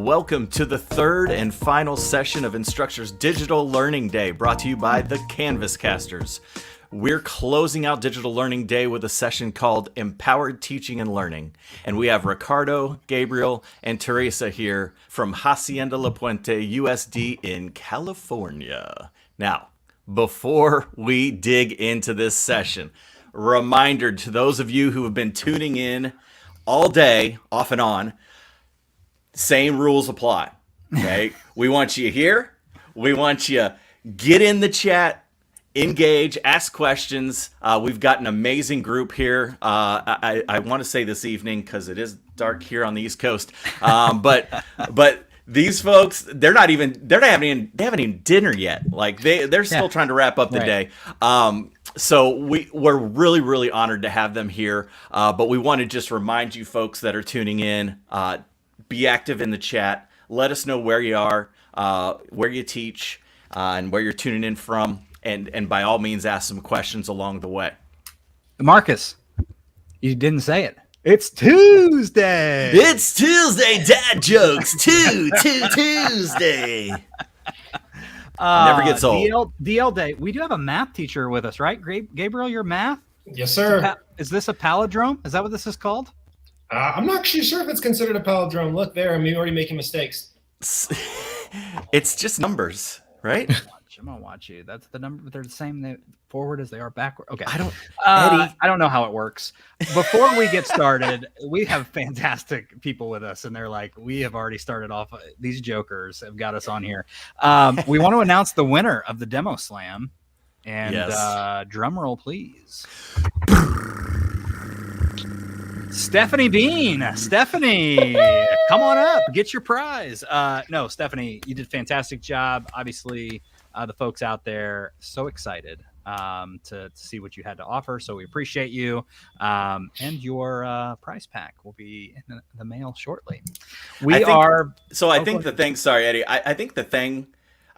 Welcome to the third and final session of Instructure's Digital Learning Day, brought to you by the Canvas Casters. We're closing out Digital Learning Day with a session called Empowered Teaching and Learning. And we have Ricardo, Gabriel, and Teresa here from Hacienda La Puente USD in California. Now, before we dig into this session, reminder to those of you who have been tuning in all day, off and on, same rules apply. Okay. We want you here. We want you get in the chat, engage, ask questions. We've got an amazing group here. I want to say this evening because it is dark here on the East Coast. But these folks, they haven't even dinner yet. Like they're still trying to wrap up the day. So we're really, really honored to have them here. But we want to just remind you folks that are tuning in, be active in the chat. Let us know where you are, where you teach, and where you're tuning in from. And by all means, ask some questions along the way. Marcus, you didn't say it. It's Tuesday. It's Tuesday, dad jokes. Tuesday. Never gets old. DL Day. We do have a math teacher with us, right? Gabriel, your math? Yes, sir. Is this a palindrome? Is that what this is called? I'm not actually sure if it's considered a palindrome. Look there, I'm already making mistakes. It's just numbers, right? I'm gonna watch you. That's the number. They're the same forward as they are backward. Okay. Eddie. I don't know how it works. Before we get started, we have fantastic people with us, and they're like, we have already started off. These jokers have got us on here. We want to announce the winner of the demo slam, and drum roll, please. Stephanie Bean. Stephanie, come on up. Get your prize. No, Stephanie, you did a fantastic job. Obviously, the folks out there so excited to see what you had to offer. So we appreciate you. And your prize pack will be in the mail shortly. I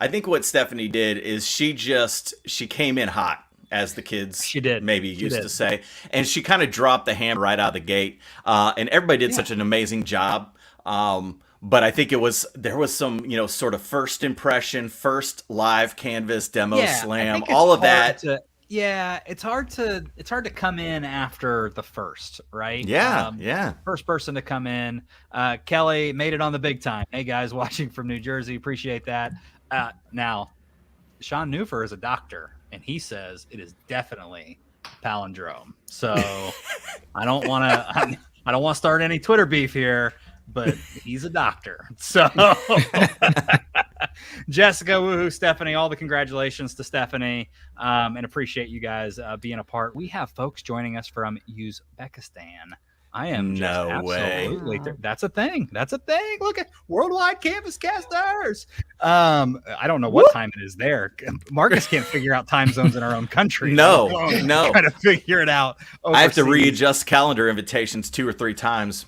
think what Stephanie did is she came in hot, as the kids used to say. And she kind of dropped the hammer right out of the gate. And everybody did such an amazing job. But I think there was some, sort of first impression, first live Canvas demo slam, all of that. It's hard to come in after the first, right? First person to come in. Kelly made it on the big time. Hey guys, watching from New Jersey, appreciate that. Now, Sean Newfer is a doctor, and he says it is definitely palindrome. So I don't want to start any Twitter beef here, but he's a doctor. So Jessica, woohoo, Stephanie, all the congratulations to Stephanie, and appreciate you guys being a part. We have folks joining us from Uzbekistan. I am absolutely. That's a thing. Look at Worldwide Canvas Casters. I don't know what time it is there. Marcus can't figure out time zones in our own country. No. Trying to figure it out. Overseas. I have to readjust calendar invitations 2 or 3 times.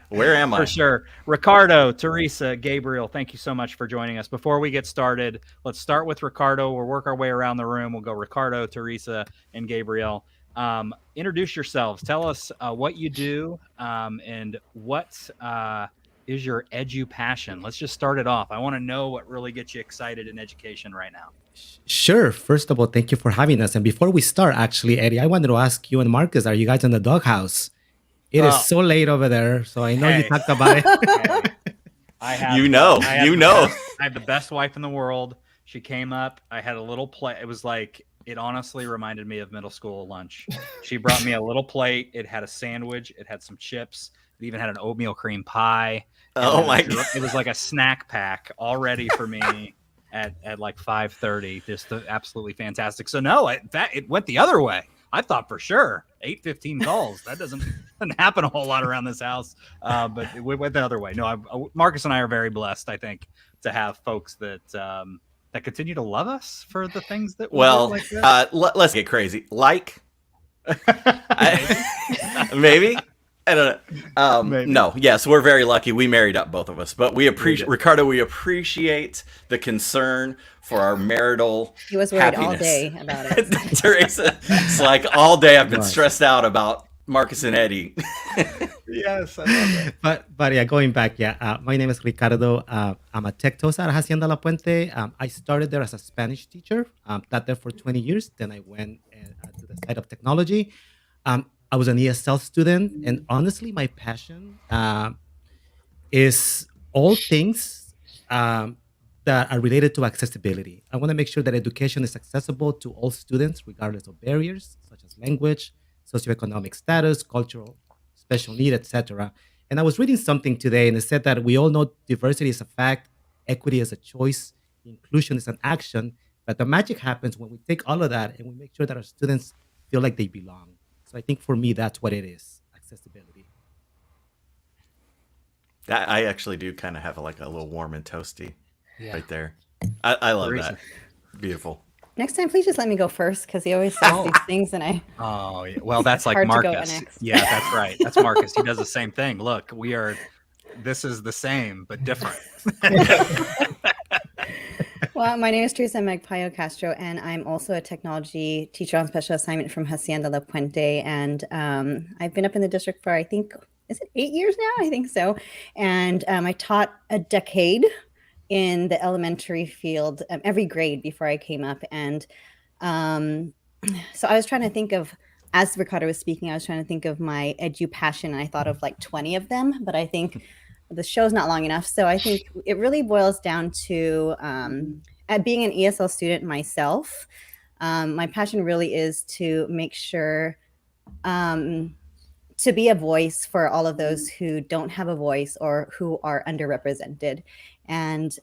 Where am I? For sure. Ricardo, Teresa, Gabriel, thank you so much for joining us. Before we get started, let's start with Ricardo. We'll work our way around the room. We'll go Ricardo, Teresa, and Gabriel. Introduce yourselves. Tell us what you do and what is your edu passion. Let's just start it off. I want to know what really gets you excited in education right now. Sure. First of all, thank you for having us. And before we start, actually, Eddie, I wanted to ask you and Marcus, are you guys in the doghouse? It is so late over there, so I know you talked about it. I have the best wife in the world. She came up. I had a little plate. It was like, it honestly reminded me of middle school lunch. She brought me a little plate. It had a sandwich. It had some chips. It even had an oatmeal cream pie. Oh my God. It was like a snack pack all ready for me at like 5:30. Just absolutely fantastic. So no, it went the other way. I thought for sure 8:15 calls. That doesn't happen a whole lot around this house. But it went the other way. No, Marcus and I are very blessed, I think, to have folks that continue to love us for the things that we do like that. Let's get crazy. Maybe. I don't know. No, yes, we're very lucky. We married up, both of us, but we appreciate Ricardo. We appreciate the concern for our marital. He was worried happiness. all day about it. Teresa, it's like all day I've been stressed out about Marcus and Eddie. Yes, I love that. But yeah, going back, my name is Ricardo. I'm a tech toast at Hacienda La Puente. I started there as a Spanish teacher. Taught there for 20 years. Then I went to the side of technology. I was an ESL student, and honestly, my passion is all things that are related to accessibility. I want to make sure that education is accessible to all students, regardless of barriers such as language, socioeconomic status, cultural, special need, etc. And I was reading something today, and it said that we all know diversity is a fact, equity is a choice, inclusion is an action. But the magic happens when we take all of that and we make sure that our students feel like they belong. So I think for me, that's what it is: accessibility. I actually do kind of have a little warm and toasty right there. I love Teresa. that. Beautiful. Next time, please just let me go first because he always says these things, and I. Oh, yeah. Well, that's like hard to go Marcus. next. Yeah, that's right. That's Marcus. He does the same thing. Look, this is the same but different. Well, my name is Teresa Magpayo Castro, and I'm also a technology teacher on special assignment from Hacienda La Puente. And I've been up in the district for, I think, is it 8 years now? I think so. And I taught a decade in the elementary field, every grade before I came up. And so I was trying to think of, as Ricardo was speaking, I was trying to think of my edu passion, and I thought of like 20 of them, but I think the show's not long enough. So I think it really boils down to, at being an ESL student myself, my passion really is to make sure to be a voice for all of those who don't have a voice or who are underrepresented. And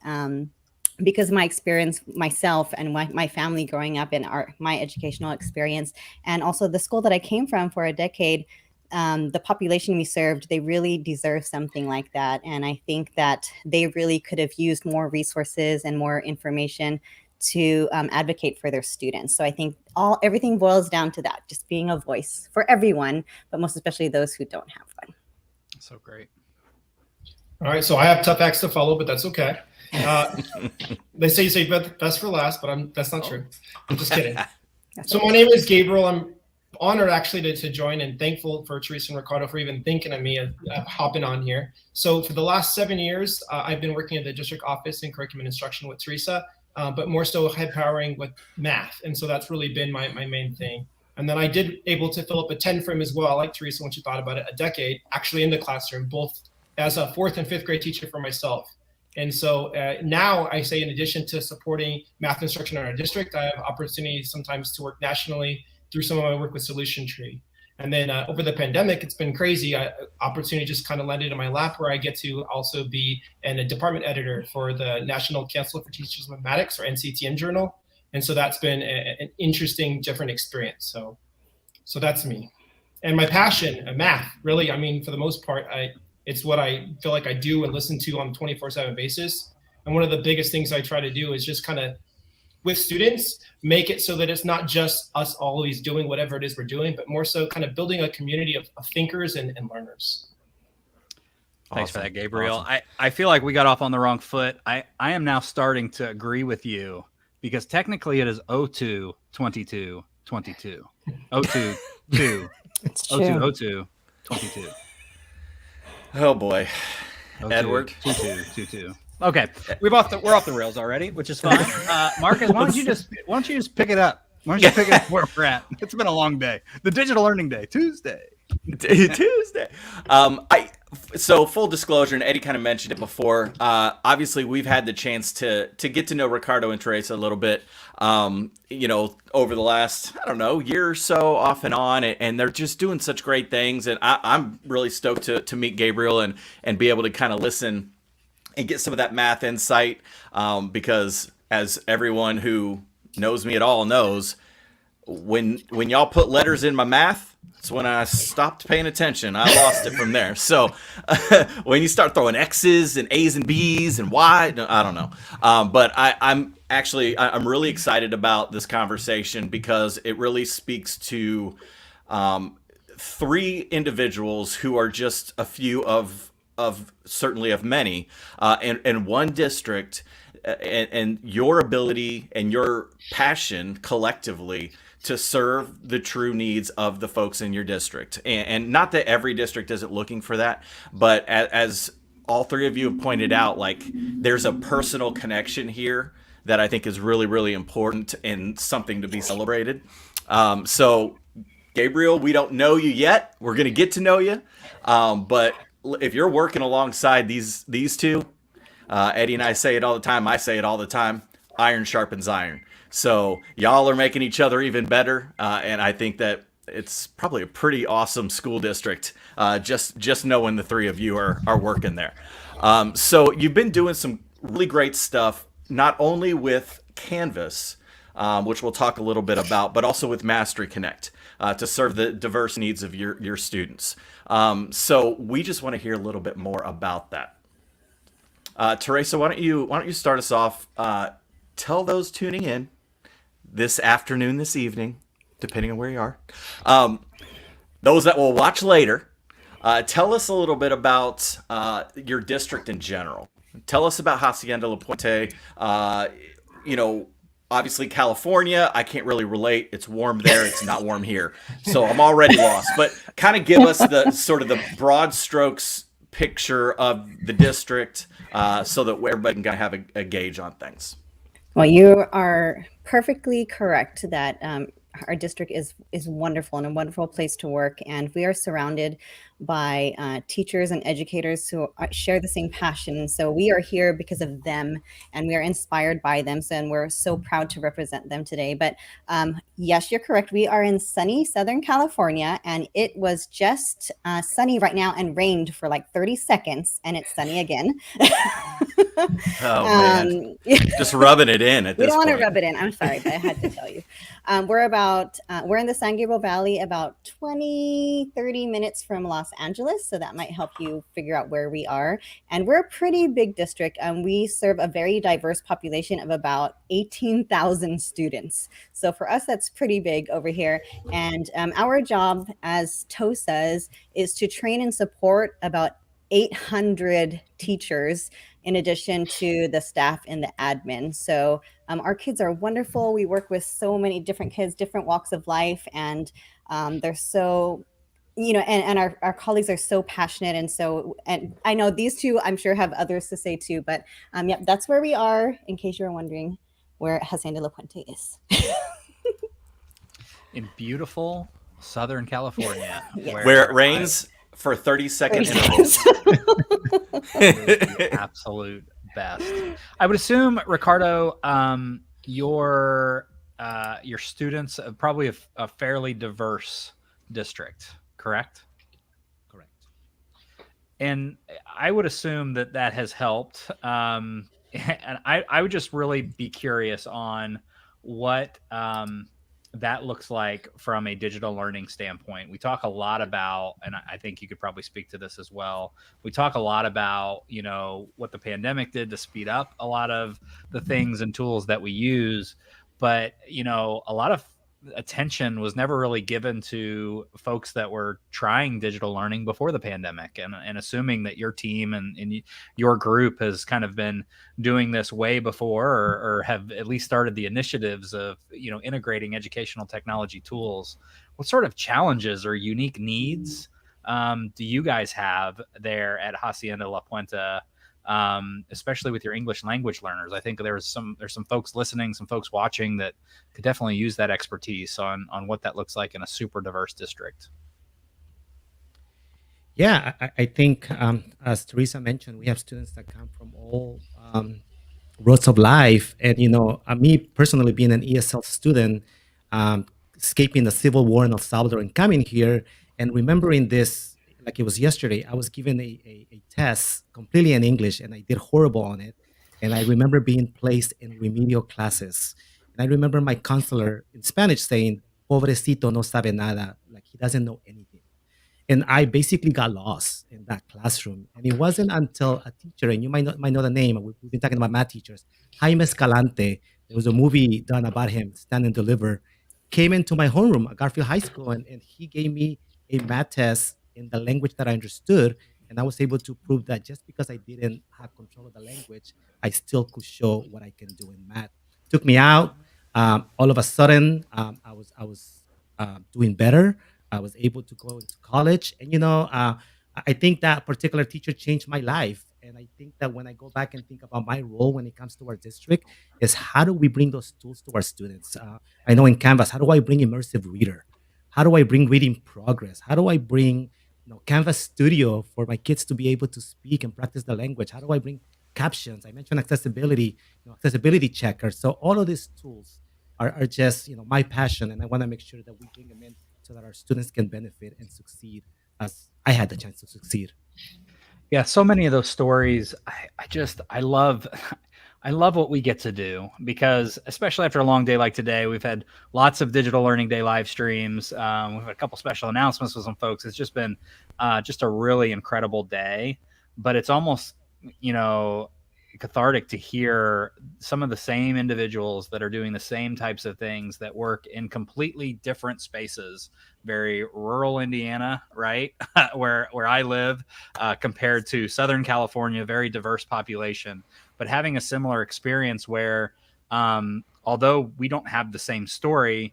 because my experience myself and my family growing up in my educational experience, and also the school that I came from for a decade, the population we served, they really deserve something like that. And I think that they really could have used more resources and more information to advocate for their students. So I think everything boils down to that, just being a voice for everyone, but most especially those who don't have one. So great. All right, so I have tough acts to follow, but that's okay. They say you say best for last, but that's not true. I'm just kidding. So my name is Gabriel. I'm honored actually to join, and thankful for Teresa and Ricardo for even thinking of me hopping on here. So for the last 7 years, I've been working at the district office in curriculum and instruction with Teresa, but more so head powering with math. And so that's really been my main thing. And then I did able to fill up a 10 frame as well, like Teresa, when she thought about it, a decade actually in the classroom, both as a 4th and 5th grade teacher for myself. And so now I say, in addition to supporting math instruction in our district, I have opportunities sometimes to work nationally through some of my work with Solution Tree. And then over the pandemic, it's been crazy. Opportunity just kind of landed in my lap where I get to also be a department editor for the National Council for Teachers of Mathematics, or NCTM journal. And so that's been an interesting, different experience. So that's me. And my passion, math, really, I mean, for the most part, it's what I feel like I do and listen to on a 24/7 basis. And one of the biggest things I try to do is just kind of, with students, make it so that it's not just us always doing whatever it is we're doing, but more so kind of building a community of thinkers and learners. Thanks for that, Gabriel. Awesome. I feel like we got off on the wrong foot. I am now starting to agree with you, because technically it is 02 22 22. 02 2 02 02 22. Oh boy. 02, Edward. 22 22. Okay, we're off the rails already, which is fine. Marcus, why don't you just pick it up? Why don't you pick it up where we're at? It's been a long day. The Digital Learning Day, Tuesday. So full disclosure, and Eddie kind of mentioned it before. Obviously, we've had the chance to get to know Ricardo and Teresa a little bit. Over the last, year or so, off and on, and they're just doing such great things. And I'm really stoked to meet Gabriel and be able to kind of listen and get some of that math insight, because as everyone who knows me at all knows, when y'all put letters in my math, it's when I stopped paying attention. I lost it from there. So when you start throwing X's and A's and B's and Y, I don't know. But I'm really excited about this conversation, because it really speaks to 3 individuals who are just a few of certainly of many, in one district, and your ability and your passion collectively to serve the true needs of the folks in your district. And not that every district isn't looking for that, but as all three of you have pointed out, like, there's a personal connection here that I think is really, really important and something to be celebrated. So, Gabriel, we don't know you yet. We're going to get to know you. But if you're working alongside these two, Eddie and I say it all the time. I say it all the time. Iron sharpens iron. So y'all are making each other even better. And I think that it's probably a pretty awesome school district. Just knowing the three of you are working there. So you've been doing some really great stuff, not only with Canvas, which we'll talk a little bit about, but also with MasteryConnect to serve the diverse needs of your students. So we just want to hear a little bit more about that. Teresa, why don't you start us off? Tell those tuning in this afternoon, this evening, depending on where you are, those that will watch later, tell us a little bit about your district in general. Tell us about Hacienda La Puente. Obviously California, I can't really relate. It's warm there. It's not warm here. So I'm already lost. But kind of give us the sort of the broad strokes picture of the district so that everybody can kind of have a gauge on things. Well, you are perfectly correct that our district is wonderful and a wonderful place to work. And we are surrounded by teachers and educators who share the same passion. So we are here because of them and we are inspired by them. And we're so proud to represent them today. But yes, you're correct. We are in sunny Southern California and it was just sunny right now and rained for like 30 seconds and it's sunny again. Oh man, just rubbing it in at this point. We don't want to rub it in. I'm sorry, but I had to tell you. We're in the San Gabriel Valley, about 30 minutes from Los Angeles. So that might help you figure out where we are. And we're a pretty big district. We serve a very diverse population of about 18,000 students. So for us, that's pretty big over here. And our job as TOSAs is to train and support about 800 teachers in addition to the staff and the admin. So our kids are wonderful. We work with so many different kids, different walks of life, and they're so, and our colleagues are so passionate. And I know these two, I'm sure, have others to say too, but yeah, that's where we are, in case you're wondering where Hacienda La Puente is. In beautiful Southern California. Yes. Where it rains for 30-second intervals. The absolute best. I would assume, Ricardo, your students are probably a fairly diverse district, correct? Correct. And I would assume that has helped. And I would just really be curious on what that looks like from a digital learning standpoint. We talk a lot about, and I think you could probably speak to this as well. We talk a lot about, what the pandemic did to speed up a lot of the things and tools that we use. But, a lot of attention was never really given to folks that were trying digital learning before the pandemic, and assuming that your team and your group has kind of been doing this way before, or have at least started the initiatives of integrating educational technology tools. What sort of challenges or unique needs do you guys have there at Hacienda La Puente, especially with your English language learners? I think there's some folks listening, some folks watching that could definitely use that expertise on what that looks like in a super diverse district. Yeah, I think as Teresa mentioned, we have students that come from all roads of life. And, me personally being an ESL student, escaping the civil war in El Salvador and coming here and remembering this like it was yesterday. I was given a test completely in English and I did horrible on it. And I remember being placed in remedial classes. And I remember my counselor in Spanish saying, pobrecito no sabe nada, like he doesn't know anything. And I basically got lost in that classroom. And it wasn't until a teacher, and you might know the name, we've been talking about math teachers, Jaime Escalante, there was a movie done about him, Stand and Deliver, came into my homeroom at Garfield High School, and he gave me a math test in the language that I understood. And I was able to prove that just because I didn't have control of the language, I still could show what I can do in math. Took me out, All of a sudden, I was doing better. I was able to go into college, and I think that particular teacher changed my life. And I think that when I go back and think about my role when it comes to our district, is how do we bring those tools to our students? I know in Canvas, how do I bring Immersive Reader? How do I bring reading progress? How do I bring Canvas Studio for my kids to be able to speak and practice the language? How do I bring captions? I mentioned accessibility, accessibility checkers. So all of these tools are just my passion, and I want to make sure that we bring them in so that our students can benefit and succeed as I had the chance to succeed. Yeah, so many of those stories, I love I love what we get to do, because especially after a long day like today, we've had lots of Digital Learning Day live streams. We've had a couple special announcements with some folks. It's just been just a really incredible day, but it's almost, cathartic to hear some of the same individuals that are doing the same types of things that work in completely different spaces. Very rural Indiana, right? where I live, compared to Southern California, very diverse population, but having a similar experience where, although we don't have the same story,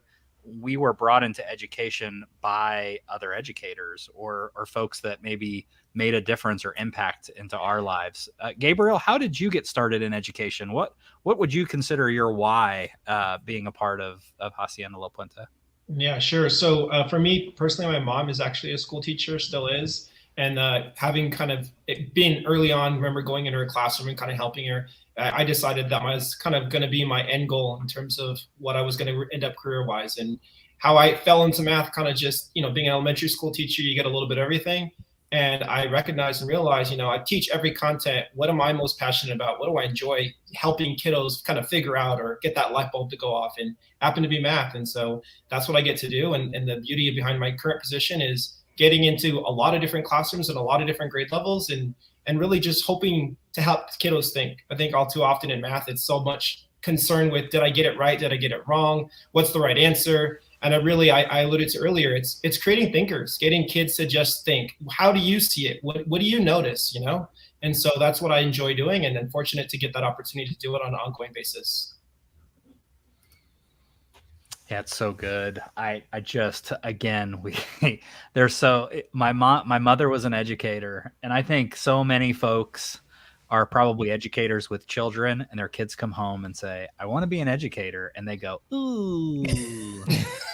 we were brought into education by other educators or folks that maybe made a difference or impact into our lives. Gabriel, how did you get started in education? What would you consider your why, being a part of Hacienda La Puente? Yeah, sure. So for me personally, my mom is actually a school teacher, still is. And having kind of been early on, remember going into her classroom and kind of helping her, I decided that was kind of going to be my end goal in terms of what I was going to end up career-wise. And how I fell into math, kind of just, being an elementary school teacher, you get a little bit of everything. And I recognized and realized, I teach every content. What am I most passionate about? What do I enjoy helping kiddos kind of figure out or get that light bulb to go off? And happen to be math. And so that's what I get to do. And the beauty behind my current position is getting into a lot of different classrooms and a lot of different grade levels, and really just hoping to help kiddos think. I think all too often in math, it's so much concerned with, did I get it right? Did I get it wrong? What's the right answer? And I alluded to earlier, it's creating thinkers, getting kids to just think. How do you see it? What do you notice, And so that's what I enjoy doing, and I'm fortunate to get that opportunity to do it on an ongoing basis. Yeah, it's so good. I just, again, my mother was an educator, and I think so many folks are probably educators with children, and their kids come home and say, I want to be an educator. And they go, ooh,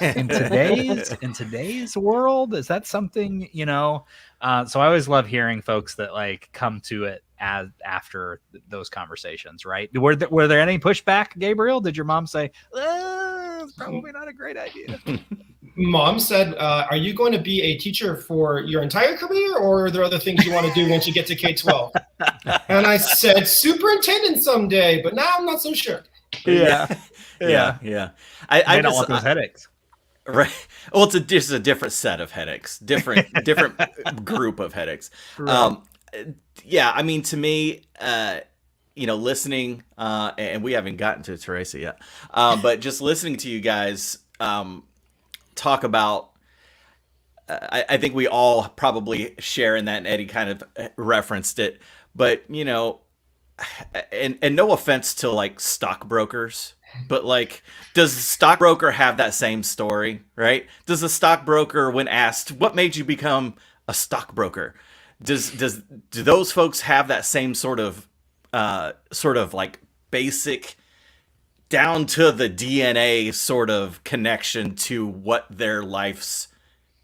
in today's world, is that something, so I always love hearing folks that come to it after those conversations, right? Were there any pushback, Gabriel? Did your mom say, it's probably not a great idea? Mom said, are you going to be a teacher for your entire career, or are there other things you want to do once you get to K-12? And I said, superintendent someday, but now I'm not so sure. Yeah. I don't want those headaches. Right. Well, it's a different set of headaches, different group of headaches. Right. I mean, to me, listening, and we haven't gotten to Teresa yet, but just listening to you guys talk about, I think we all probably share in that, and Eddie kind of referenced it, but and no offense to stockbrokers, but does the stockbroker have that same story, right? Does the stockbroker, when asked what made you become a stockbroker, do those folks have that same sort of basic, down to the DNA sort of connection to what their life's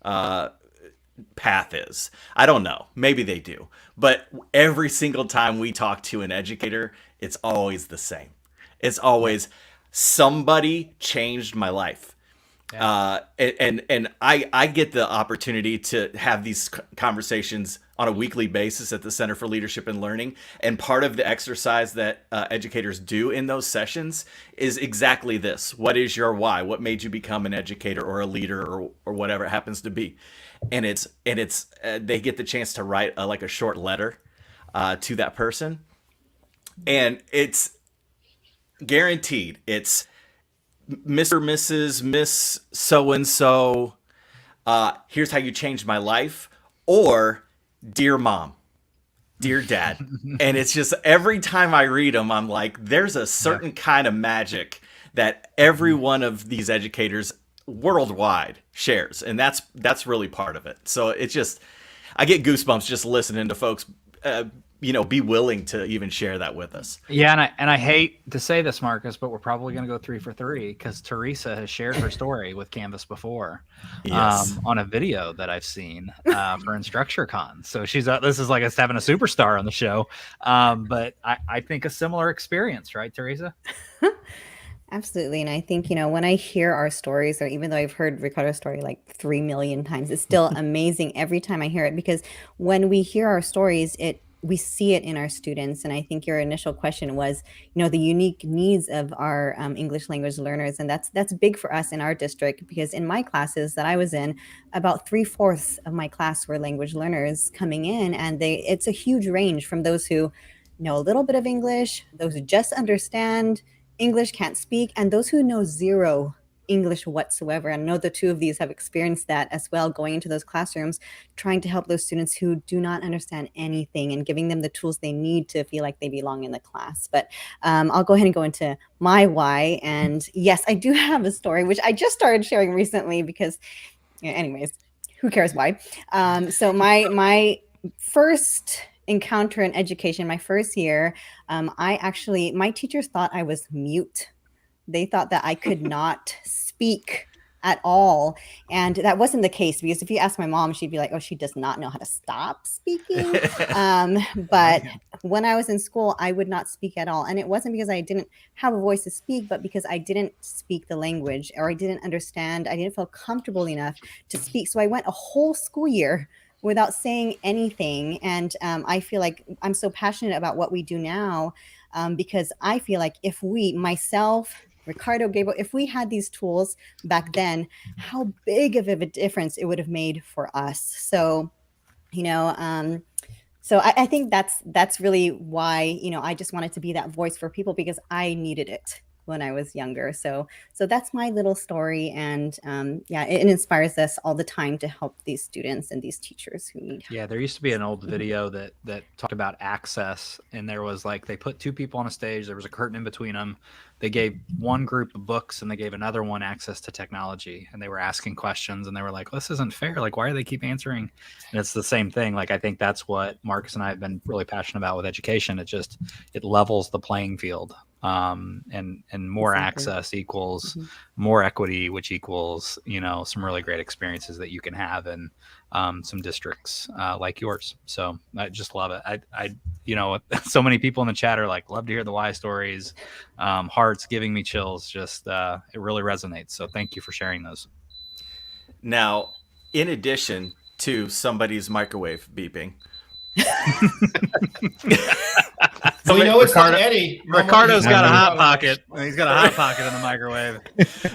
path is? I don't know. Maybe they do. But every single time we talk to an educator, it's always the same. It's always, somebody changed my life. Yeah. And I get the opportunity to have these conversations on a weekly basis at the Center for Leadership and Learning. And part of the exercise that educators do in those sessions is exactly this. What is your why? What made you become an educator or a leader or whatever it happens to be? And it's they get the chance to write a short letter to that person. And it's guaranteed. It's Mr., Mrs., Miss so-and-so, here's how you changed my life, or dear mom, dear dad. And it's just, every time I read them, I'm like, there's a certain kind of magic that every one of these educators worldwide shares, and that's really part of it. So it's just, I get goosebumps just listening to folks be willing to even share that with us. Yeah, and I hate to say this, Marcus, but we're probably going to go 3 for 3 because Teresa has shared her story with Canvas before, yes, on a video that I've seen for Instructure Con. So this is like us having a superstar on the show. But I think a similar experience, right, Teresa? Absolutely. And I think, when I hear our stories, or even though I've heard Ricardo's story like 3 million times, it's still amazing every time I hear it, because when we hear our stories, we see it in our students. And I think your initial question was, the unique needs of our English language learners. And that's big for us in our district, because in my classes that I was in, about 3/4 of my class were language learners coming in. And it's a huge range from those who know a little bit of English, those who just understand English, can't speak, and those who know zero English whatsoever. And I know the two of these have experienced that as well, going into those classrooms, trying to help those students who do not understand anything and giving them the tools they need to feel like they belong in the class. But I'll go ahead and go into my why. And yes, I do have a story, which I just started sharing recently because, anyways, who cares why? So my first encounter in education, my first year, my teachers thought I was mute. They thought that I could not speak at all. And that wasn't the case, because if you ask my mom, she'd be like, oh, she does not know how to stop speaking. But when I was in school, I would not speak at all. And it wasn't because I didn't have a voice to speak, but because I didn't speak the language, or I didn't understand. I didn't feel comfortable enough to speak. So I went a whole school year without saying anything. And I feel like I'm so passionate about what we do now, because I feel like if myself, Ricardo, Gabriel, if we had these tools back then, how big of a difference it would have made for us. So, so I think that's really why, I just wanted to be that voice for people, because I needed it when I was younger. So that's my little story. And it inspires us all the time to help these students and these teachers who need help. Yeah, there used to be an old video that talked about access, and there was they put 2 people on a stage, there was a curtain in between them. They gave one group of books and they gave another one access to technology, and they were asking questions, and they were like, this isn't fair. Why do they keep answering? And it's the same thing. I think that's what Marcus and I have been really passionate about with education. It levels the playing field. And more access equals more equity, which equals, some really great experiences that you can have in some districts like yours. So I just love it. I so many people in the chat are love to hear the why stories, hearts giving me chills. Just it really resonates. So thank you for sharing those. Now, in addition to somebody's microwave beeping, so we know it's not Eddie. Ricardo's got a hot pocket. He's got a hot pocket in the microwave.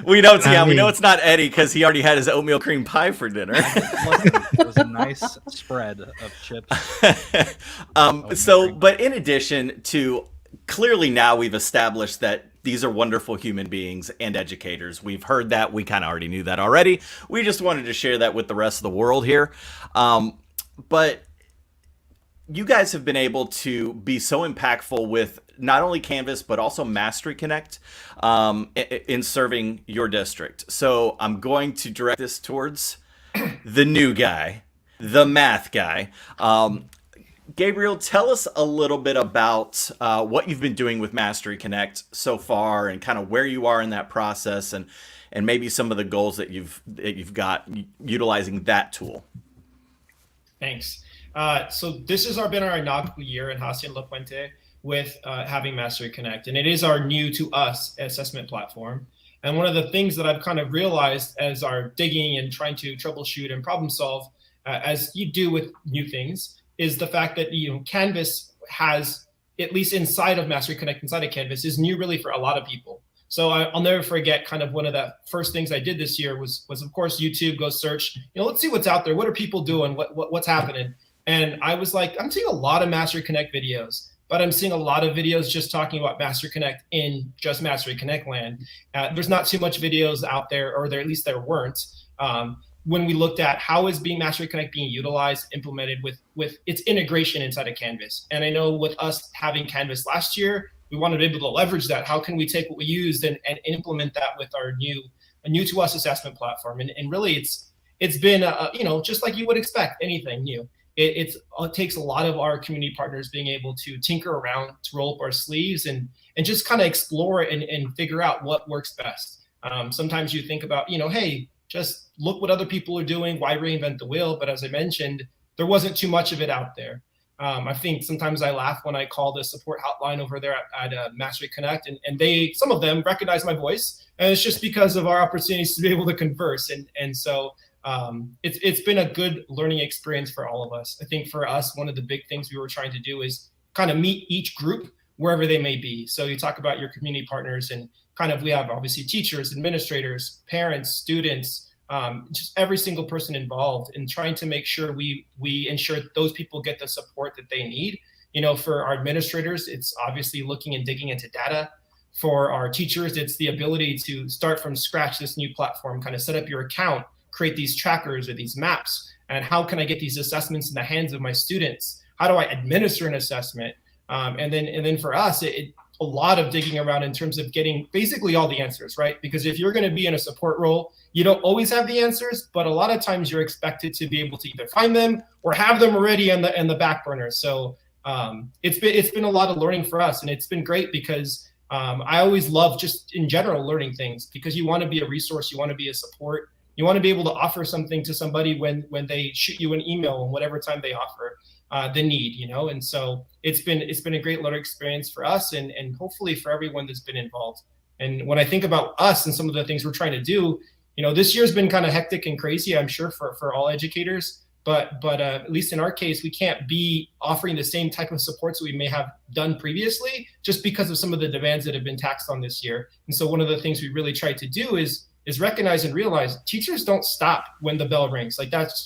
We know it's not Eddie, because he already had his oatmeal cream pie for dinner. It was a nice spread of chips. But in addition to, clearly now we've established that these are wonderful human beings and educators. We've heard that. We kind of already knew that already. We just wanted to share that with the rest of the world here. But you guys have been able to be so impactful with not only Canvas, but also MasteryConnect in serving your district. So I'm going to direct this towards the new guy, the math guy. Gabriel, tell us a little bit about what you've been doing with MasteryConnect so far, and kind of where you are in that process, and maybe some of the goals that you've got utilizing that tool. Thanks. So this has been our inaugural year in Hacienda La Puente with having MasteryConnect, and it is our new to us assessment platform. And one of the things that I've kind of realized as our digging and trying to troubleshoot and problem solve, as you do with new things, is the fact that Canvas has, at least inside of MasteryConnect, inside of Canvas, is new really for a lot of people. So I'll never forget kind of one of the first things I did this year was of course YouTube, go search, let's see what's out there. What are people doing? What's happening? And I was like, I'm seeing a lot of MasteryConnect videos, but I'm seeing a lot of videos just talking about MasteryConnect in just MasteryConnect land. There's not too much videos out there, or at least there weren't. When we looked at how is MasteryConnect being utilized, implemented with its integration inside of Canvas. And I know with us having Canvas last year, we want to be able to leverage that. How can we take what we used and implement that with our new to us assessment platform? And really it's been, just like you would expect anything new. It takes a lot of our community partners being able to tinker around, to roll up our sleeves and just kind of explore and figure out what works best. Sometimes you think about, hey, just look what other people are doing. Why reinvent the wheel? But as I mentioned, there wasn't too much of it out there. I think sometimes I laugh when I call the support hotline over there at MasteryConnect, and some of them recognize my voice, and it's just because of our opportunities to be able to converse. And so it's been a good learning experience for all of us. I think for us, one of the big things we were trying to do is kind of meet each group wherever they may be. So you talk about your community partners, and we have obviously teachers, administrators, parents, students, just every single person involved in trying to make sure we ensure those people get the support that they need. For our administrators, it's obviously looking and digging into data. For our teachers, it's the ability to start from scratch this new platform, kind of set up your account, create these trackers or these maps, and how can I get these assessments in the hands of my students? How do I administer an assessment? And then for us, a lot of digging around in terms of getting basically all the answers, right? Because if you're going to be in a support role, you don't always have the answers, but a lot of times you're expected to be able to either find them or have them already in the back burner. So it's been a lot of learning for us, and it's been great because I always love just in general learning things, because you want to be a resource, you want to be a support, you want to be able to offer something to somebody when they shoot you an email, whatever time they offer the need, and so it's been a great learning experience for us and hopefully for everyone that's been involved. And when I think about us and some of the things we're trying to do, this year's been kind of hectic and crazy, I'm sure for all educators, but at least in our case, we can't be offering the same type of supports that we may have done previously just because of some of the demands that have been taxed on this year. And so one of the things we really tried to do is recognize and realize teachers don't stop when the bell rings.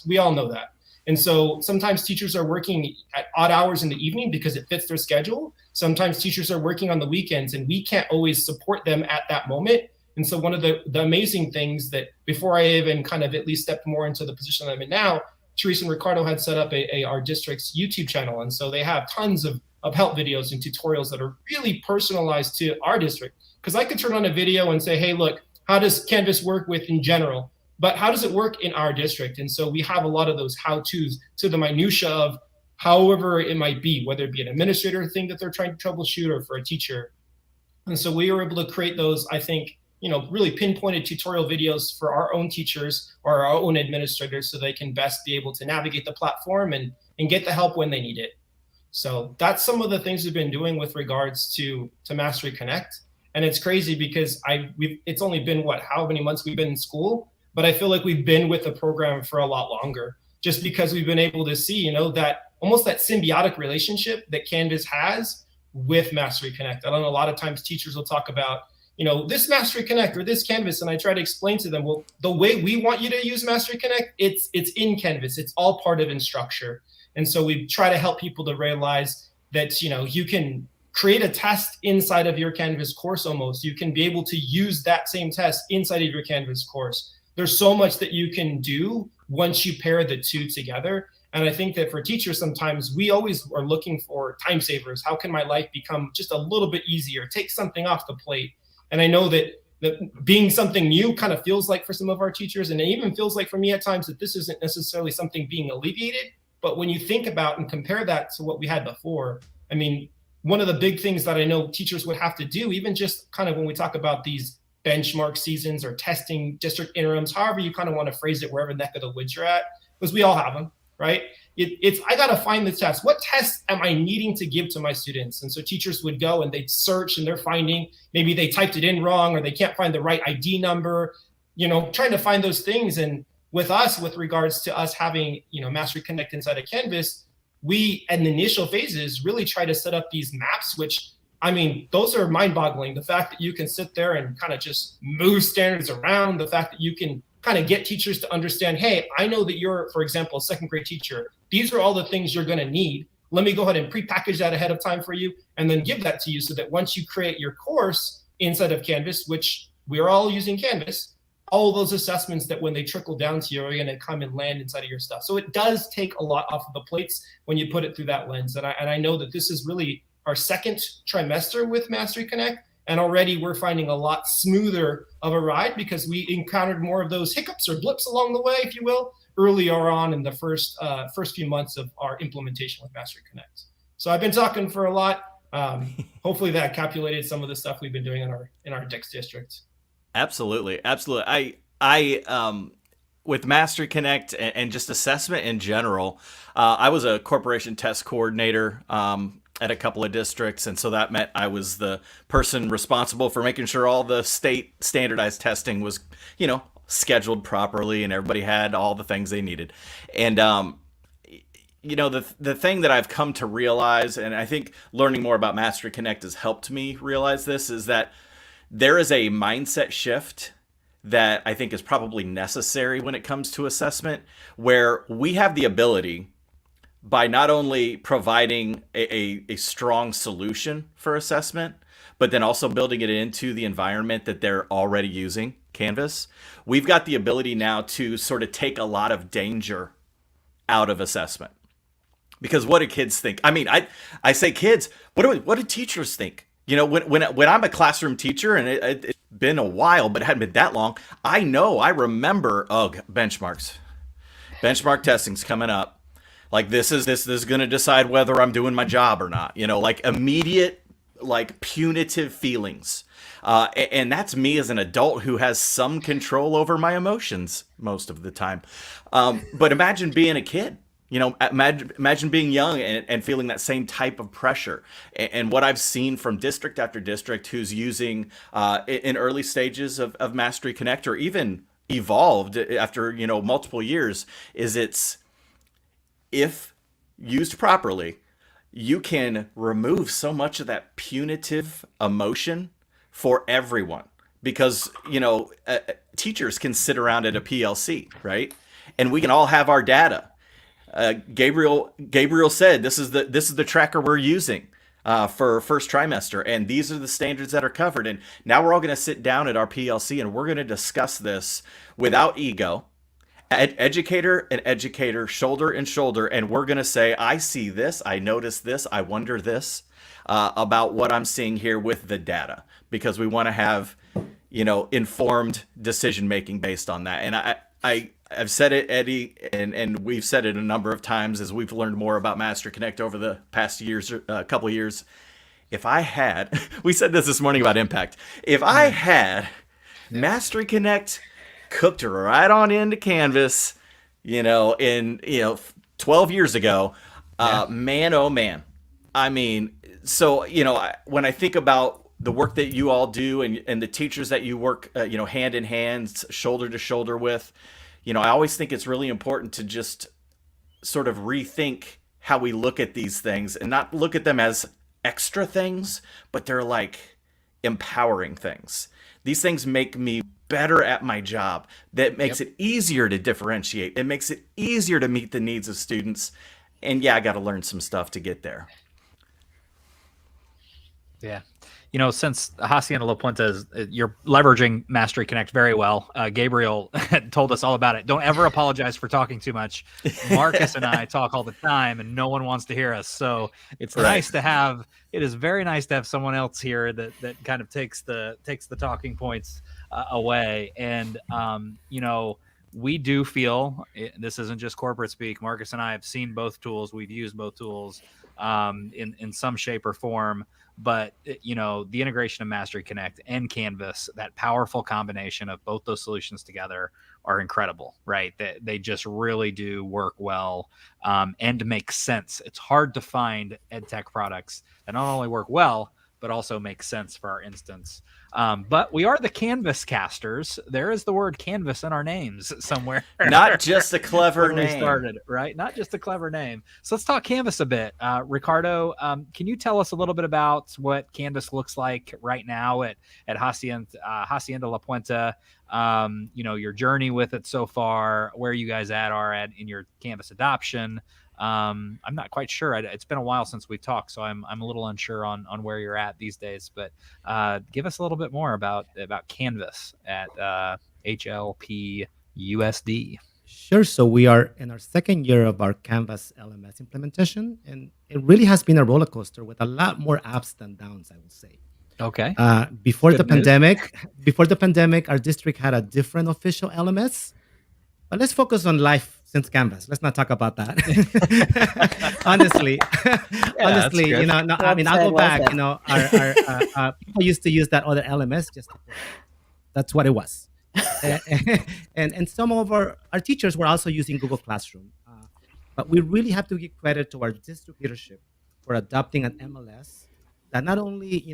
We all know that. And so sometimes teachers are working at odd hours in the evening because it fits their schedule. Sometimes teachers are working on the weekends, and we can't always support them at that moment. And so one of the amazing things that before I even kind of at least stepped more into the position I'm in now, Teresa and Ricardo had set up our district's YouTube channel. And so they have tons of help videos and tutorials that are really personalized to our district. Because I could turn on a video and say, hey, look, how does Canvas work with in general? But how does it work in our district? And so we have a lot of those how-tos to the minutia of however it might be, whether it be an administrator thing that they're trying to troubleshoot or for a teacher. And so we were able to create those, I think, really pinpointed tutorial videos for our own teachers or our own administrators so they can best be able to navigate the platform and get the help when they need it. So that's some of the things we've been doing with regards to MasteryConnect. And it's crazy because it's only been how many months we've been in school, but I feel like we've been with the program for a lot longer, just because we've been able to see, that almost that symbiotic relationship that Canvas has with MasteryConnect. I don't know, a lot of times teachers will talk about, this MasteryConnect or this Canvas, and I try to explain to them, well, the way we want you to use MasteryConnect, it's in Canvas. It's all part of Instructure. And so we try to help people to realize that, you can create a test inside of your Canvas course almost. You can be able to use that same test inside of your Canvas course. There's so much that you can do once you pair the two together. And I think that for teachers, sometimes we always are looking for time savers. How can my life become just a little bit easier? Take something off the plate. And I know that being something new kind of feels like for some of our teachers, and it even feels like for me at times that this isn't necessarily something being alleviated. But when you think about and compare that to what we had before, I mean, one of the big things that I know teachers would have to do, even just kind of when we talk about these benchmark seasons or testing district interims, however you kind of want to phrase it, wherever neck of the woods you're at, because we all have them, right? It's I got to find the test. What tests am I needing to give to my students? And so teachers would go and they'd search and they're finding, maybe they typed it in wrong or they can't find the right ID number, trying to find those things. And with us, with regards to us having, MasteryConnect inside of Canvas, we, in the initial phases, really try to set up these maps, which, I mean, those are mind-boggling. The fact that you can sit there and kind of just move standards around, the fact that you can kind of get teachers to understand, hey, I know that you're, for example, a second grade teacher. These are all the things you're going to need. Let me go ahead and pre-package that ahead of time for you and then give that to you so that once you create your course inside of Canvas, which we're all using Canvas, all those assessments that when they trickle down to you are going to come and land inside of your stuff. So it does take a lot off of the plates when you put it through that lens. And I know that this is really our second trimester with MasteryConnect, and already we're finding a lot smoother of a ride because we encountered more of those hiccups or blips along the way, if you will, earlier on in the first few months of our implementation with MasteryConnect. So I've been talking for a lot. Hopefully that calculated some of the stuff we've been doing in our EdTech district. Absolutely. I with MasteryConnect and just assessment in general, I was a corporation test coordinator at a couple of districts, and so that meant I was the person responsible for making sure all the state standardized testing was, scheduled properly and everybody had all the things they needed. And the thing that I've come to realize, and I think learning more about MasteryConnect has helped me realize this, is that there is a mindset shift that I think is probably necessary when it comes to assessment, where we have the ability, by not only providing a strong solution for assessment, but then also building it into the environment that they're already using, Canvas, we've got the ability now to sort of take a lot of danger out of assessment. Because what do kids think? I mean, I say kids, what do teachers think? When I'm a classroom teacher, and it's been a while, but it hadn't been that long, I remember, benchmarks. Benchmark testing's coming up. Like this is going to decide whether I'm doing my job or not. Like immediate, like punitive feelings. And that's me as an adult who has some control over my emotions most of the time. But imagine being a kid. Imagine being young and feeling that same type of pressure. And what I've seen from district after district who's using in early stages of MasteryConnect, or even evolved after multiple years, is if used properly, you can remove so much of that punitive emotion for everyone. Because teachers can sit around at a PLC, right? And we can all have our data. Gabriel said this is the tracker we're using for first trimester, and these are the standards that are covered. And now we're all going to sit down at our PLC and we're going to discuss this without ego, educator and educator, shoulder and shoulder, and we're going to say, I see this, I notice this, I wonder this about what I'm seeing here with the data, because we want to have informed decision making based on that. And I've said it, Eddie, and we've said it a number of times as we've learned more about MasteryConnect over the past couple of years. If I had, we said this morning about impact. If I had MasteryConnect cooked right on into Canvas, in 12 years ago, man, oh man. I mean, so when I think about the work that you all do and the teachers that you work, hand in hand, shoulder to shoulder with, I always think it's really important to just sort of rethink how we look at these things and not look at them as extra things, but they're like empowering things. These things make me better at my job. That makes it easier to differentiate. It makes it easier to meet the needs of students. And I got to learn some stuff to get there. Yeah. Since Hacienda La Puente, you're leveraging MasteryConnect very well. Gabriel told us all about it. Don't ever apologize for talking too much. Marcus and I talk all the time, and no one wants to hear us. So it's nice to have. It is very nice to have someone else here that kind of takes the talking points away. And we do feel this isn't just corporate speak. Marcus and I have seen both tools. We've used both tools in some shape or form. But, the integration of MasteryConnect and Canvas, that powerful combination of both those solutions together are incredible, right? They just really do work well and make sense. It's hard to find EdTech products that not only work well, but also make sense for our instance. But we are the Canvas casters. There is the word Canvas in our names somewhere. Not just a clever name. We started, right? Not just a clever name. So let's talk Canvas a bit. Ricardo, can you tell us a little bit about what Canvas looks like right now at Hacienda La Puente? Your journey with it so far, where you guys are at in your Canvas adoption. I'm not quite sure. It's been a while since we talked, so I'm a little unsure on where you're at these days. But give us a little bit more about Canvas at HLP USD. Sure. So we are in our second year of our Canvas LMS implementation, and it really has been a roller coaster with a lot more ups than downs, I will say. Okay. Before Good the news. pandemic, our district had a different official LMS. But let's focus on life since Canvas. Let's not talk about that. honestly, honestly, good. no, I mean, I'll go back. Our people used to use that other LMS just to play. That's what it was. And some of our teachers were also using Google Classroom. But we really have to give credit to our district leadership for adopting an MLS that not only,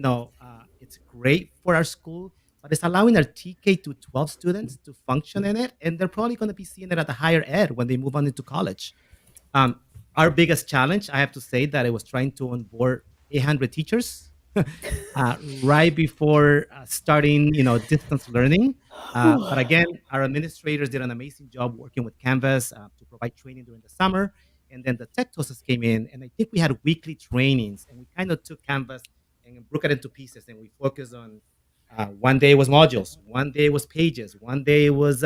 it's great for our school, but it's allowing our TK to 12 students to function in it. And they're probably going to be seeing it at the higher ed when they move on into college. Um, our biggest challenge, I have to say, that it was trying to onboard 800 teachers right before starting, distance learning. But again, our administrators did an amazing job working with Canvas to provide training during the summer. And then the tech tosters came in, and I think we had weekly trainings, and we kind of took Canvas and broke it into pieces, and we focused on one day was modules, one day was pages, one day was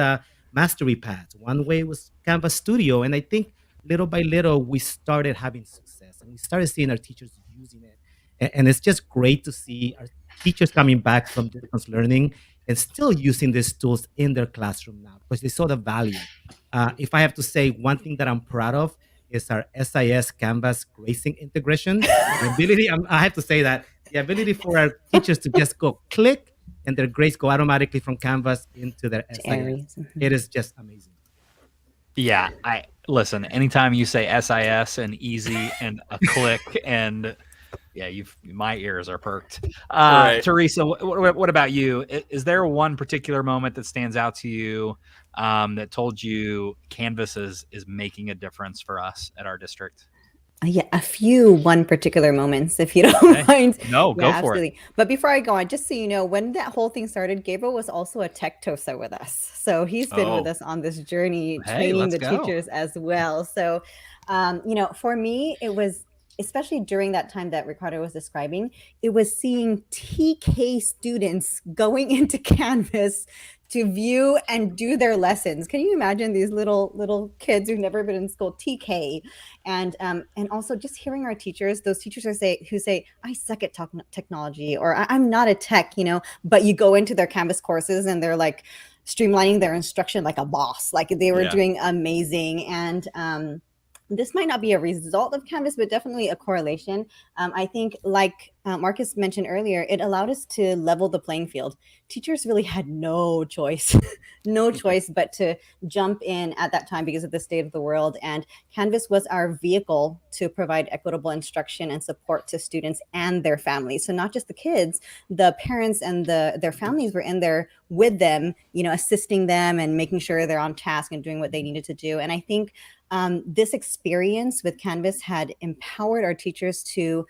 mastery pads, one way was Canvas Studio. And I think little by little, we started having success, and we started seeing our teachers using it. And it's just great to see our teachers coming back from distance learning and still using these tools in their classroom now because they saw the value. If I have to say one thing that I'm proud of is our SIS Canvas gracing integration. The ability, I have to say that, the ability for our teachers to just go click and their grades go automatically from Canvas into their SIS. It is just amazing. Yeah, listen, anytime you say SIS and easy and a click and yeah, my ears are perked. Right. Teresa, what about you? Is there one particular moment that stands out to you that told you Canvas is making a difference for us at our district? Yeah, a few one particular moments, if you don't mind. No, go for it. But before I go on, just so you know, when that whole thing started, Gabriel was also a tech TOSA with us. So he's been with us on this journey, training the teachers as well. So, for me, it was, especially during that time that Ricardo was describing, it was seeing TK students going into Canvas to view and do their lessons. Can you imagine these little kids who've never been in school, TK, and also just hearing our teachers, those teachers who say, I suck at technology, or I'm not a tech, but you go into their Canvas courses and they're like streamlining their instruction like a boss, like they were doing amazing. And this might not be a result of Canvas, but definitely a correlation. I think, like Marcus mentioned earlier, it allowed us to level the playing field. Teachers really had no choice, but to jump in at that time because of the state of the world. And Canvas was our vehicle to provide equitable instruction and support to students and their families. So not just the kids, the parents and their families were in there with them, assisting them and making sure they're on task and doing what they needed to do. And I think this experience with Canvas had empowered our teachers to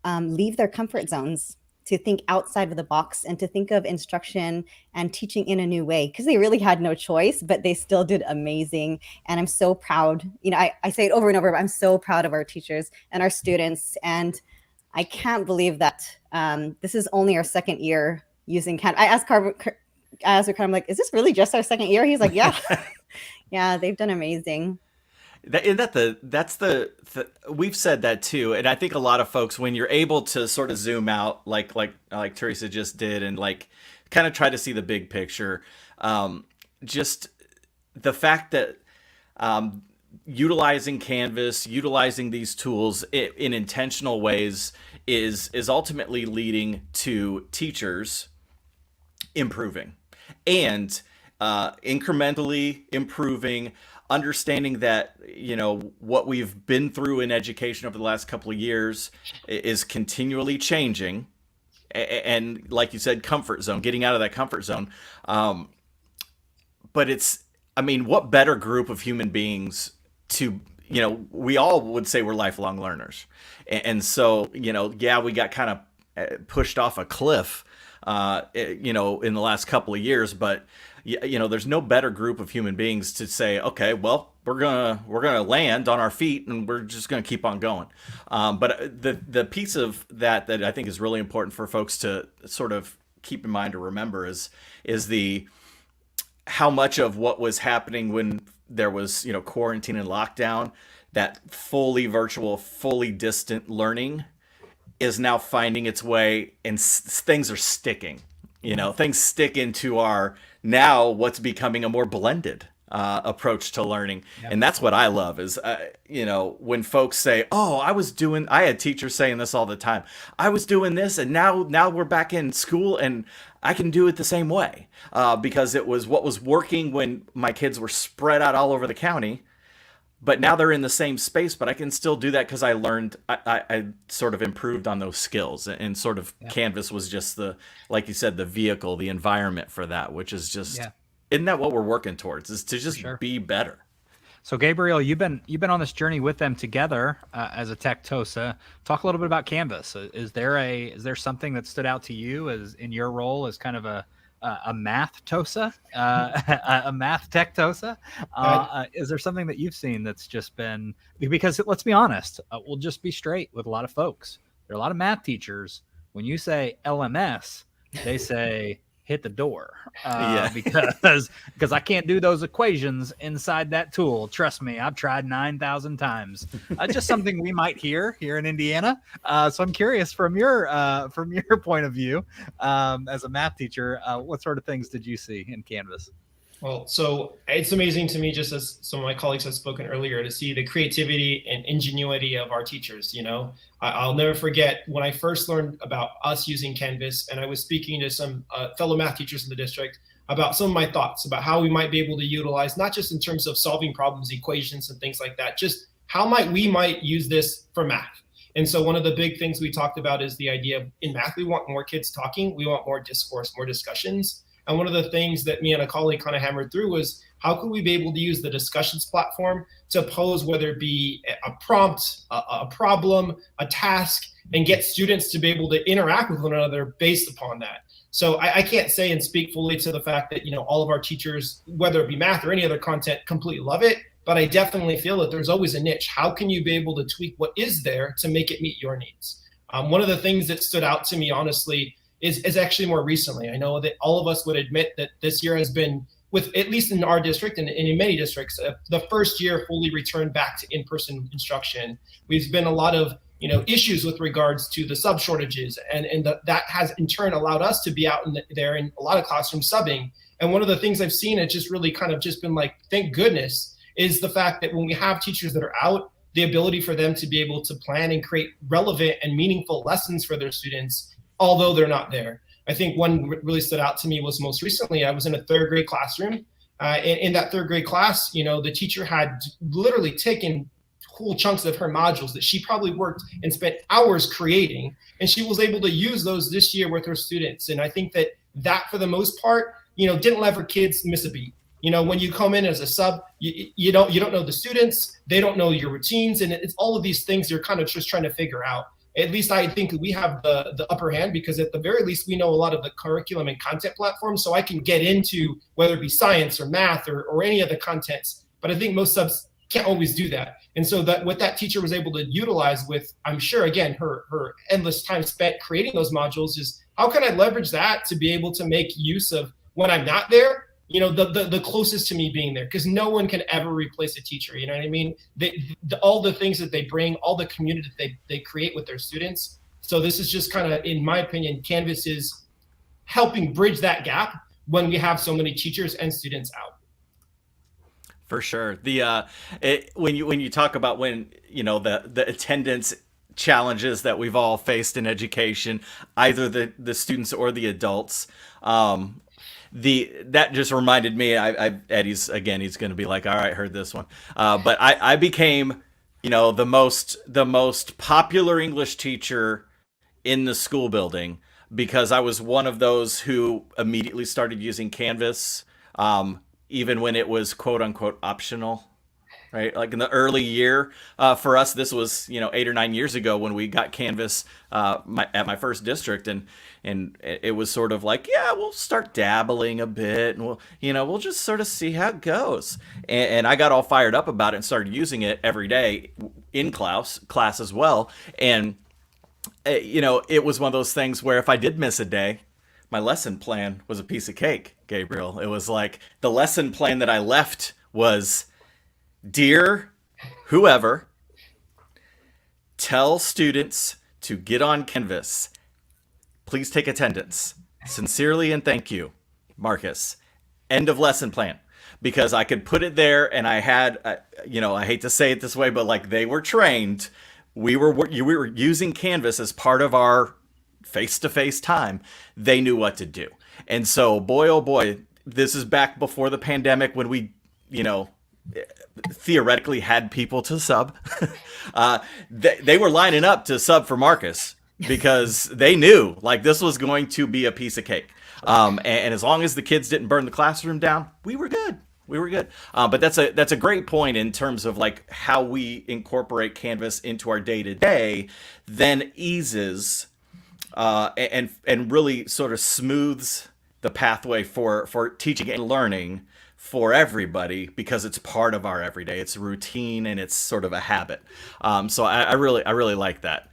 leave their comfort zones, to think outside of the box, and to think of instruction and teaching in a new way, because they really had no choice, but they still did amazing. And I'm so proud. I say it over and over, but I'm so proud of our teachers and our students. And I can't believe that this is only our second year using Canvas. I asked Ricardo, I'm like, is this really just our second year? He's like, yeah. Yeah, they've done amazing. We've said that too, and I think a lot of folks, when you're able to sort of zoom out, like Teresa just did, and like kind of try to see the big picture, just the fact that utilizing Canvas, utilizing these tools in intentional ways is ultimately leading to teachers improving and incrementally improving. Understanding that, what we've been through in education over the last couple of years is continually changing. And like you said, comfort zone, getting out of that comfort zone. But what better group of human beings to, we all would say we're lifelong learners. And so, we got kind of pushed off a cliff, in the last couple of years, but there's no better group of human beings to say, okay, well, we're gonna land on our feet and we're just gonna keep on going. But the piece of that I think is really important for folks to sort of keep in mind or remember is how much of what was happening when there was, quarantine and lockdown, that fully virtual, fully distant learning is now finding its way, and things are sticking. Things stick into our now what's becoming a more blended approach to learning. Yep. And that's what I love is, when folks say, oh, I had teachers saying this all the time. I was doing this and now we're back in school and I can do it the same way because it was what was working when my kids were spread out all over the county. But now they're in the same space, but I can still do that because I learned, I sort of improved on those skills, and sort of Canvas was just like you said, the vehicle, the environment for that, which is just, isn't that what we're working towards, is to just be better. So Gabriel, you've been on this journey with them together as a tech TOSA. Talk a little bit about Canvas. Is there something that stood out to you as in your role as kind of a math TOSA, a math tech TOSA? Is there something that you've seen that's just been, because let's be honest, we'll just be straight with a lot of folks. There are a lot of math teachers. When you say LMS, they say hit the door because I can't do those equations inside that tool. Trust me, I've tried 9,000 times. Just something we might hear here in Indiana. So I'm curious from your point of view as a math teacher, what sort of things did you see in Canvas? Well, so it's amazing to me, just as some of my colleagues have spoken earlier, to see the creativity and ingenuity of our teachers. I'll never forget when I first learned about us using Canvas, and I was speaking to some fellow math teachers in the district about some of my thoughts about how we might be able to utilize, not just in terms of solving problems, equations and things like that, just how we might use this for math. And so one of the big things we talked about is the idea of, in math, we want more kids talking, we want more discourse, more discussions. And one of the things that me and a colleague kind of hammered through was, how could we be able to use the discussions platform to pose, whether it be a prompt, a problem, a task, and get students to be able to interact with one another based upon that. So I can't say and speak fully to the fact that, all of our teachers, whether it be math or any other content, completely love it. But I definitely feel that there's always a niche. How can you be able to tweak what is there to make it meet your needs? One of the things that stood out to me, honestly, is actually more recently. I know that all of us would admit that this year has been, with at least in our district and in many districts, the first year fully returned back to in-person instruction. We've been a lot of issues with regards to the sub shortages, and that has in turn allowed us to be out there in a lot of classrooms subbing. And one of the things I've seen, it's just really kind of just been like, thank goodness, is the fact that when we have teachers that are out, the ability for them to be able to plan and create relevant and meaningful lessons for their students, although they're not there. I think one really stood out to me was most recently, I was in a third grade classroom. In that third grade class, the teacher had literally taken whole chunks of her modules that she probably worked and spent hours creating, and she was able to use those this year with her students. And I think that for the most part, didn't let her kids miss a beat. When you come in as a sub, you don't know the students, they don't know your routines, and it's all of these things you're kind of just trying to figure out. At least I think we have the upper hand, because at the very least we know a lot of the curriculum and content platforms, so I can get into whether it be science or math or any of the contents. But I think most subs can't always do that. And so that what that teacher was able to utilize with, I'm sure, again, her endless time spent creating those modules, is how can I leverage that to be able to make use of when I'm not there, the closest to me being there, because no one can ever replace a teacher. You know what I mean? All the things that they bring, all the community that they create with their students. So this is just kind of, in my opinion, Canvas is helping bridge that gap when we have so many teachers and students out. For sure. When you talk about the attendance challenges that we've all faced in education, either the students or the adults, that just reminded me. Eddie's he's going to be like, all right, heard this one. But I became, the most popular English teacher in the school building because I was one of those who immediately started using Canvas, even when it was quote unquote optional. Right, like in the early year, for us, this was 8 or 9 years ago when we got Canvas at my first district, and it was sort of like, yeah, we'll start dabbling a bit, and we'll just sort of see how it goes. And I got all fired up about it and started using it every day in class as well. And it was one of those things where if I did miss a day, my lesson plan was a piece of cake, Gabriel. It was like the lesson plan that I left was dear whoever, tell students to get on Canvas. Please take attendance. Sincerely and thank you, Marcus. End of lesson plan. Because I could put it there, and I had, I hate to say it this way, but like they were trained. We were using Canvas as part of our face-to-face time. They knew what to do. And so, boy, oh boy, this is back before the pandemic when we, theoretically had people to sub. They were lining up to sub for Marcus because they knew like this was going to be a piece of cake. And as long as the kids didn't burn the classroom down, we were good. But that's a great point in terms of like how we incorporate Canvas into our day-to-day, then eases and really sort of smooths the pathway for teaching and learning for everybody because it's part of our everyday. It's a routine and it's sort of a habit. So I really like that.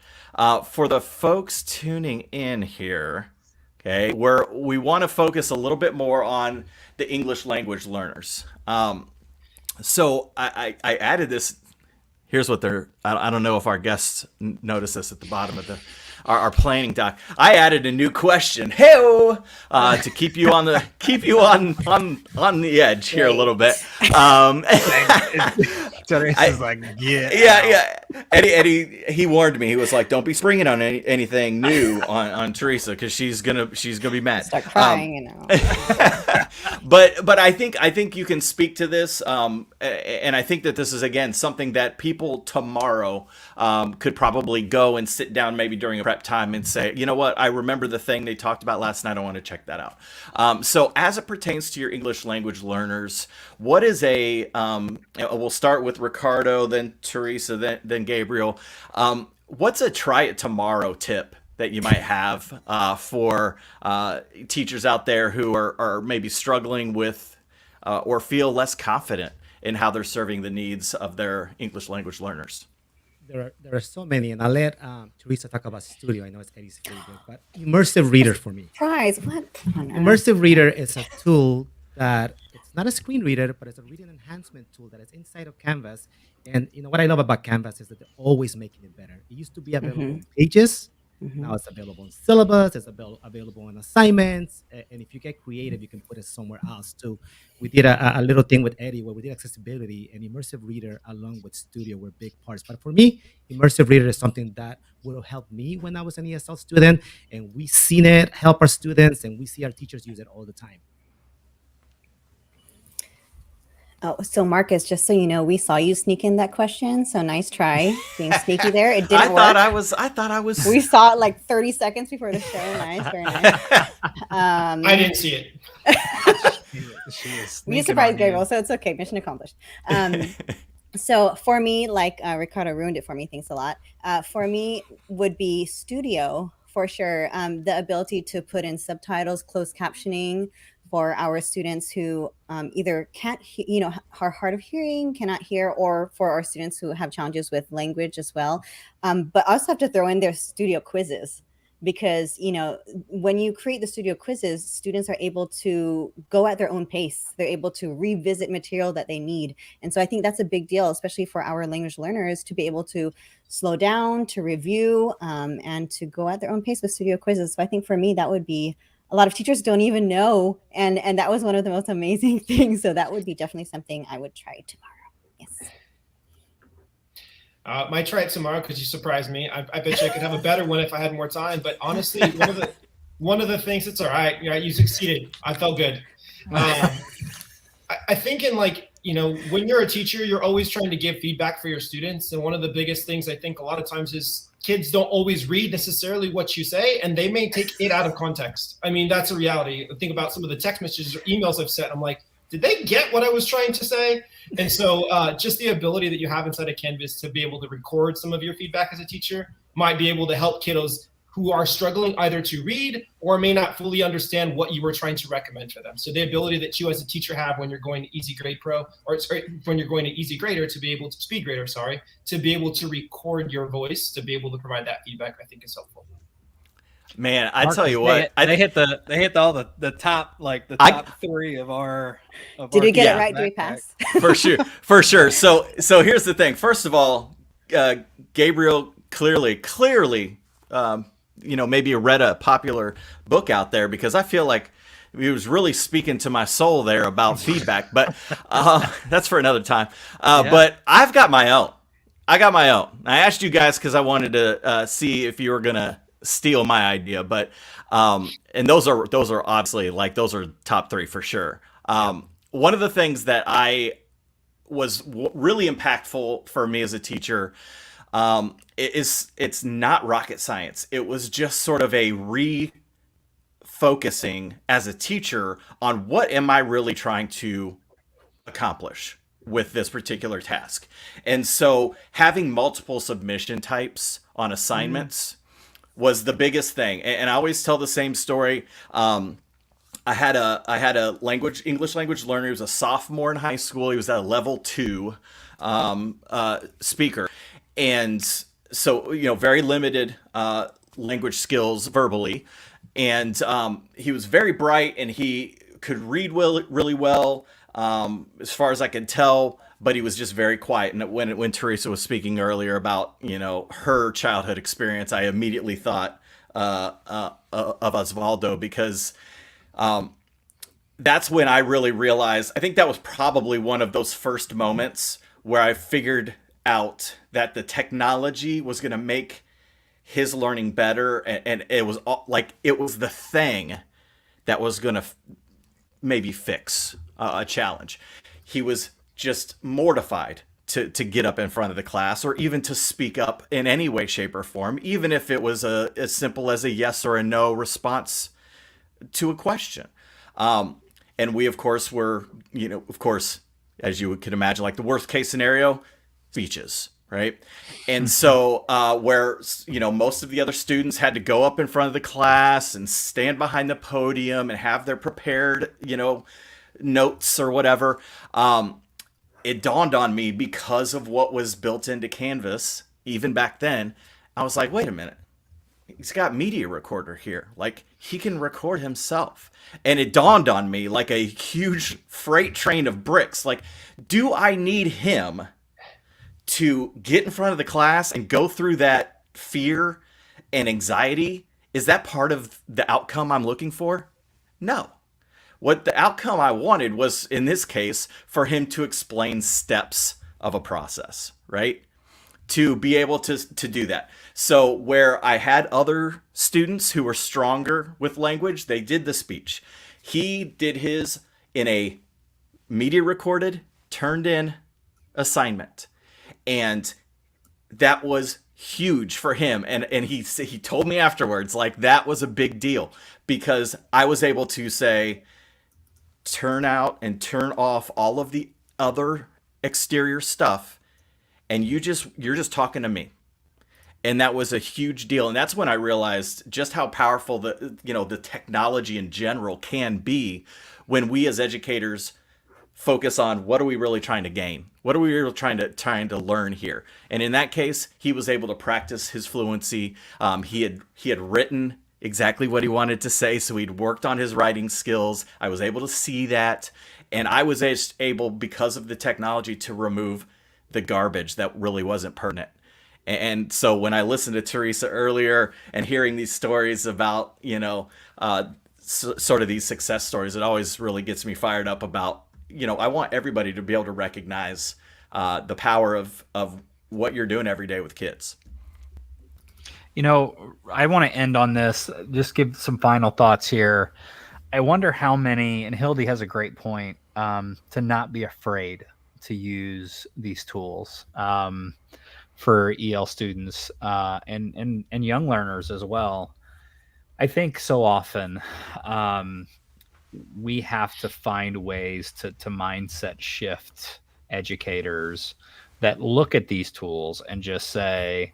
For the folks tuning in here, okay, we want to focus a little bit more on the English language learners. So I added this. Here's what I don't know if our guests notice this at the bottom of our planning doc. I added a new question, to keep you on the edge here a little bit. Teresa's like, yeah. Eddie, he warned me. He was like, "Don't be springing on anything new on Teresa because she's gonna be mad." Start crying, But I think you can speak to this, and I think that this is again something that people tomorrow could probably go and sit down maybe during a prep time and say, you know what, I remember the thing they talked about last night. I want to check that out. So as it pertains to your English language learners, what is we'll start with Ricardo, then Teresa, then Gabriel. What's a try it tomorrow tip that you might have for teachers out there who are maybe struggling with or feel less confident in how they're serving the needs of their English language learners? There are so many, and I'll let Teresa talk about Studio. I know it's Eddie's favorite, but Immersive Reader for me. Surprise! What? Immersive Reader is a tool that it's not a screen reader, but it's a reading enhancement tool that is inside of Canvas. And what I love about Canvas is that they're always making it better. It used to be available in Pages. Now it's available in syllabus, it's available in assignments, and if you get creative, you can put it somewhere else too. We did a little thing with Eddie where we did accessibility, and Immersive Reader along with Studio were big parts. But for me, Immersive Reader is something that would have helped me when I was an ESL student, and we've seen it help our students, and we see our teachers use it all the time. Oh, so Marcus, just so you know, we saw you sneak in that question. So nice try being sneaky there. It didn't work. I thought I was. We saw it like 30 seconds before the show. Nice, very nice. I didn't see it. We surprised Gabriel, so it's okay. Mission accomplished. So for me, like Ricardo ruined it for me. Thanks a lot. For me, would be Studio for sure. The ability to put in subtitles, closed captioning for our students who either can't, are hard of hearing, cannot hear, or for our students who have challenges with language as well. But also have to throw in their Studio quizzes because, when you create the Studio quizzes, students are able to go at their own pace. They're able to revisit material that they need. And so I think that's a big deal, especially for our language learners to be able to slow down, to review, and to go at their own pace with Studio quizzes. So I think for me, that would be a lot of teachers don't even know. And that was one of the most amazing things. So that would be definitely something I would try tomorrow. Yes. Might try it tomorrow because you surprised me. I bet you I could have a better one if I had more time. But honestly, one of the things, it's all right. You succeeded. I felt good. I think when you're a teacher, you're always trying to give feedback for your students. And one of the biggest things I think a lot of times is kids don't always read necessarily what you say, and they may take it out of context. I mean, that's a reality. Think about some of the text messages or emails I've sent. I'm like, did they get what I was trying to say? And so just the ability that you have inside of Canvas to be able to record some of your feedback as a teacher might be able to help kiddos who are struggling either to read or may not fully understand what you were trying to recommend for them. So the ability that you as a teacher have when you're going to Easy Grade Pro, or when you're going to Easy Grader to be able to Speed Grader, to be able to record your voice, to be able to provide that feedback, I think is helpful. Man, I tell you what, they hit all the top, like the top three of our. Did we get it right? Do we pass? For sure. So here's the thing. First of all, Gabriel clearly, maybe read a popular book out there, because I feel like he was really speaking to my soul there about feedback. But that's for another time. But I've got my own. I asked you guys because I wanted to see if you were gonna steal my idea, but and those are obviously, like, those are top three for sure. One of the things that I was really impactful for me as a teacher, it's not rocket science. It was just sort of a refocusing as a teacher on what am I really trying to accomplish with this particular task. And so having multiple submission types on assignments was the biggest thing. And I always tell the same story. I had a English language learner. He was a sophomore in high school. He was at a level 2 speaker. And so, very limited language skills verbally. And he was very bright, and he could read really well, as far as I could tell, but he was just very quiet. And when Teresa was speaking earlier about, her childhood experience, I immediately thought of Osvaldo, because that's when I really realized, I think that was probably one of those first moments where I figured out that the technology was going to make his learning better. And it was it was the thing that was going to maybe fix a challenge. He was just mortified to get up in front of the class, or even to speak up in any way, shape, or form, even if it was as simple as a yes or a no response to a question. And we, of course, were, as you could imagine, like the worst case scenario, speeches, right? And so where, most of the other students had to go up in front of the class and stand behind the podium and have their prepared, notes or whatever. It dawned on me, because of what was built into Canvas, even back then, I was like, wait a minute. He's got media recorder here. Like, he can record himself. And it dawned on me like a huge freight train of bricks. Like, do I need him to get in front of the class and go through that fear and anxiety? Is that part of the outcome I'm looking for? No. What the outcome I wanted was, in this case, for him to explain steps of a process, right? To be able to do that. So where I had other students who were stronger with language, they did the speech. He did his in a media recorded, turned in assignment. And that was huge for him. And he told me afterwards, like, that was a big deal, because I was able to say, turn out and turn off all of the other exterior stuff, and you're just talking to me. And that was a huge deal. And that's when I realized just how powerful the technology in general can be, when we as educators focus on what are we really trying to gain? What are we really trying to learn here? And in that case, he was able to practice his fluency. He had written exactly what he wanted to say, so he'd worked on his writing skills. I was able to see that, and I was able, because of the technology, to remove the garbage that really wasn't pertinent. And so when I listened to Teresa earlier and hearing these stories about, sort of these success stories, it always really gets me fired up about, I want everybody to be able to recognize the power of what you're doing every day with kids. I want to end on this, just give some final thoughts here. I wonder how many, and Hildy has a great point, to not be afraid to use these tools for EL students and young learners as well. I think so often we have to find ways to mindset shift educators that look at these tools and just say,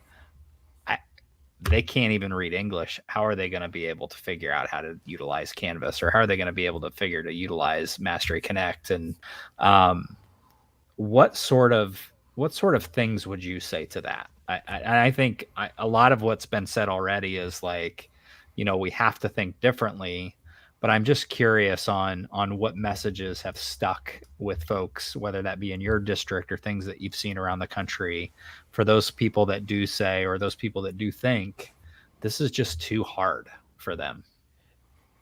they can't even read English. How are they going to be able to figure out how to utilize Canvas, or how are they going to be able to utilize MasteryConnect? And what sort of things would you say to that? I think a lot of what's been said already is like, we have to think differently. But I'm just curious on what messages have stuck with folks, whether that be in your district or things that you've seen around the country, for those people that do say, or those people that do think this is just too hard for them.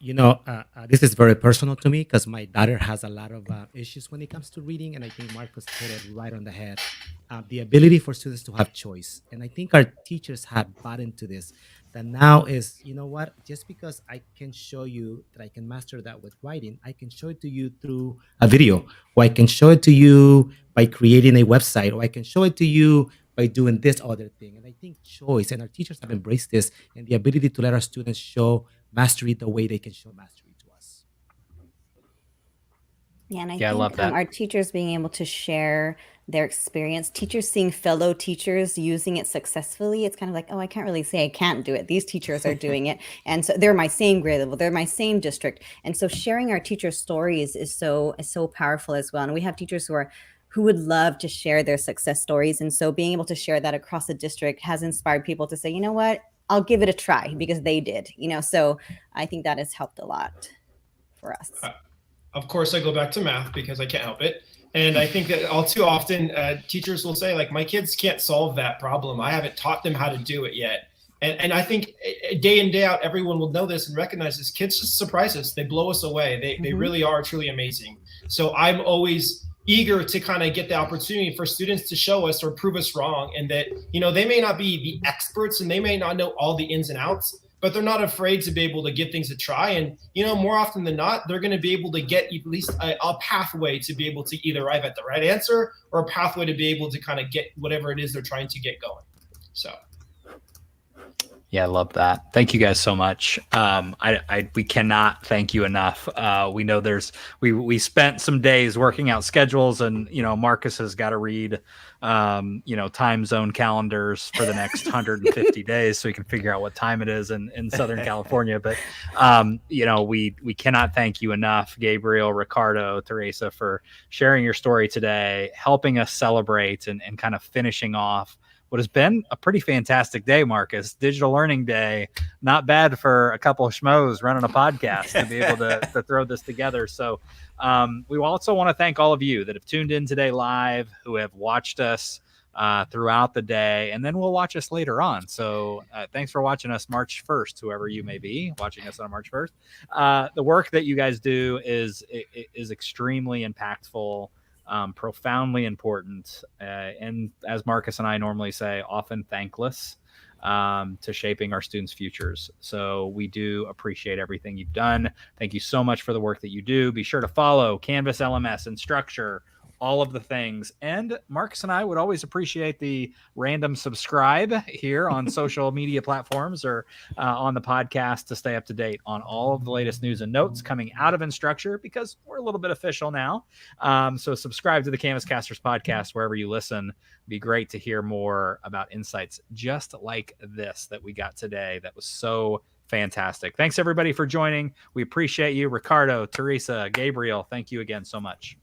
This is very personal to me because my daughter has a lot of issues when it comes to reading, and I think Marcus hit it right on the head. The ability for students to have choice, and I think our teachers have bought into this. That now is, just because I can show you that I can master that with writing, I can show it to you through a video, or I can show it to you by creating a website, or I can show it to you by doing this other thing. And I think choice, and our teachers have embraced this, and the ability to let our students show mastery the way they can show mastery to us. Yeah, and I I love think that. our teachers being able to share their experience, teachers seeing fellow teachers using it successfully, it's kind of like, oh, I can't really say I can't do it. These teachers are doing it. And so they're my same grade level, they're my same district. And so sharing our teachers' stories is so powerful as well. And we have teachers who would love to share their success stories. And so being able to share that across the district has inspired people to say, you know what, I'll give it a try because they did, so I think that has helped a lot for us. Of course, I go back to math because I can't help it. And I think that all too often teachers will say, like, my kids can't solve that problem. I haven't taught them how to do it yet. And I think day in, day out, everyone will know this and recognize this. Kids just surprise us. They blow us away. They really are truly amazing. So I'm always eager to kind of get the opportunity for students to show us or prove us wrong. And that, they may not be the experts and they may not know all the ins and outs, but they're not afraid to be able to give things a try. And, more often than not, they're going to be able to get at least a pathway to be able to either arrive at the right answer or a pathway to be able to kind of get whatever it is they're trying to get going. So. Yeah, I love that. Thank you guys so much. We cannot thank you enough. We know we spent some days working out schedules, and Marcus has got to read time zone calendars for the next 150 days so he can figure out what time it is in Southern California. But we cannot thank you enough, Gabriel, Ricardo, Teresa, for sharing your story today, helping us celebrate and kind of finishing off what has been a pretty fantastic day, Marcus. Digital Learning Day, not bad for a couple of schmoes running a podcast to be able to throw this together. So we also want to thank all of you that have tuned in today live, who have watched us throughout the day, and then will watch us later on. So thanks for watching us March 1st, whoever you may be watching us on March 1st. The work that you guys do is extremely impactful, profoundly important, and as Marcus and I normally say, often thankless to shaping our students' futures. So we do appreciate everything you've done. Thank you so much for the work that you do. Be sure to follow Canvas, LMS, Instructure, all of the things. And Marcus and I would always appreciate the random subscribe here on social media platforms or on the podcast to stay up to date on all of the latest news and notes coming out of Instructure, because we're a little bit official now. So subscribe to the Canvas Casters podcast wherever you listen. It'd be great to hear more about insights just like this that we got today. That was so fantastic. Thanks everybody for joining. We appreciate you. Ricardo, Teresa, Gabriel, thank you again so much.